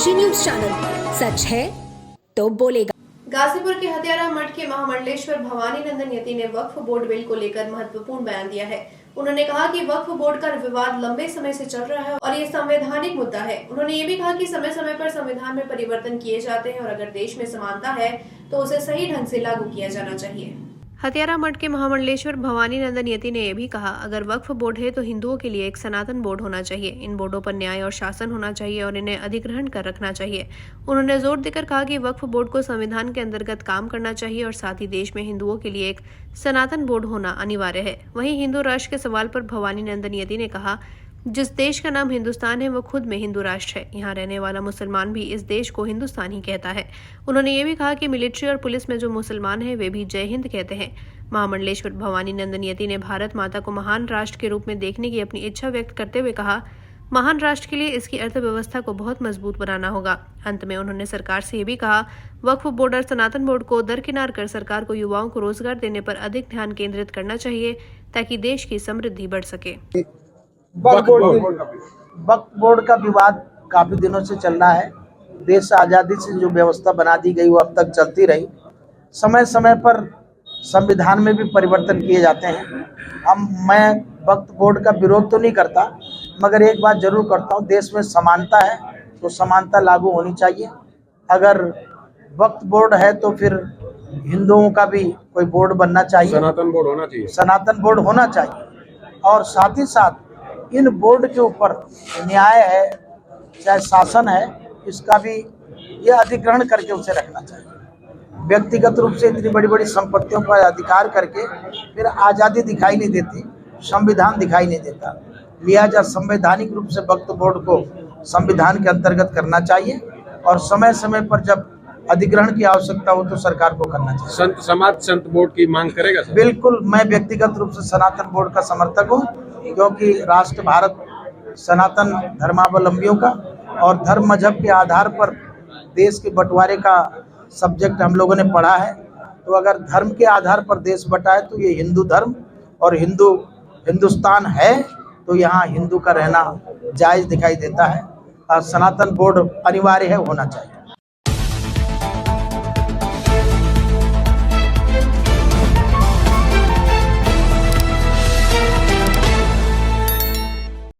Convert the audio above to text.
Kashi news channel, सच है तो बोलेगा। गाजीपुर के हत्यारा मठ के महामंडलेश्वर भवानी नंदन यति ने वक्फ बोर्ड बिल को लेकर महत्वपूर्ण बयान दिया है। उन्होंने कहा कि वक्फ बोर्ड का विवाद लंबे समय से चल रहा है और ये संवैधानिक मुद्दा है। उन्होंने ये भी कहा कि समय समय पर संविधान में परिवर्तन किए जाते हैं और अगर देश में समानता है तो उसे सही ढंग से लागू किया जाना चाहिए। हत्यारा मठ के महामंडलेश्वर भवानी नंदन यति ने यह भी कहा, अगर वक्फ बोर्ड है तो हिंदुओं के लिए एक सनातन बोर्ड होना चाहिए। इन बोर्डों पर न्याय और शासन होना चाहिए और इन्हें अधिग्रहण कर रखना चाहिए। उन्होंने जोर देकर कहा कि वक्फ बोर्ड को संविधान के अंतर्गत काम करना चाहिए और साथ ही देश में हिंदुओं के लिए एक सनातन बोर्ड होना अनिवार्य है। वहीं हिंदू राष्ट्र के सवाल पर भवानी नंदन यति ने कहा, जिस देश का नाम हिंदुस्तान है वो खुद में हिंदू राष्ट्र है। यहाँ रहने वाला मुसलमान भी इस देश को हिंदुस्तान ही कहता है। उन्होंने ये भी कहा कि मिलिट्री और पुलिस में जो मुसलमान हैं वे भी जय हिंद कहते हैं। महामंडलेश्वर भवानी नंदन यति ने भारत माता को महान राष्ट्र के रूप में देखने की अपनी इच्छा व्यक्त करते हुए कहा, महान राष्ट्र के लिए इसकी अर्थव्यवस्था को बहुत मजबूत बनाना होगा। अंत में उन्होंने सरकार से ये भी कहा, वक्फ बोर्ड और सनातन बोर्ड को दरकिनार कर सरकार को युवाओं को रोजगार देने पर अधिक ध्यान केंद्रित करना चाहिए ताकि देश की समृद्धि बढ़ सके। वक्फ बोर्ड का विवाद काफी दिनों से चल रहा है। देश आज़ादी से जो व्यवस्था बना दी गई वो अब तक चलती रही। समय समय पर संविधान में भी परिवर्तन किए जाते हैं। मैं वक्फ बोर्ड का विरोध तो नहीं करता, मगर एक बात जरूर करता हूँ, देश में समानता है तो समानता लागू होनी चाहिए। अगर वक्फ बोर्ड है तो फिर हिंदुओं का भी कोई बोर्ड बनना चाहिए, सनातन बोर्ड होना चाहिए, सनातन बोर्ड होना चाहिए। और साथ ही साथ इन बोर्ड के ऊपर न्याय है चाहे शासन है, इसका भी ये अधिग्रहण करके उसे रखना चाहिए। व्यक्तिगत रूप से इतनी बड़ी बड़ी संपत्तियों का अधिकार करके फिर आज़ादी दिखाई नहीं देती, संविधान दिखाई नहीं देता। लिहाजा संवैधानिक रूप से वक्फ बोर्ड को संविधान के अंतर्गत करना चाहिए और समय समय पर जब अधिग्रहण की आवश्यकता हो तो सरकार को करना चाहिए। संत समाज संत बोर्ड की मांग करेगा सर? बिल्कुल, मैं व्यक्तिगत रूप से सनातन बोर्ड का समर्थक हूँ, क्योंकि राष्ट्र भारत सनातन धर्मावलंबियों का और धर्म मजहब के आधार पर देश के बंटवारे का सब्जेक्ट हम लोगों ने पढ़ा है। तो अगर धर्म के आधार पर देश बटा है तो ये हिंदू धर्म और हिंदुस्तान है, तो यहाँ हिंदू का रहना जायज़ दिखाई देता है। सनातन बोर्ड अनिवार्य है, होना चाहिए।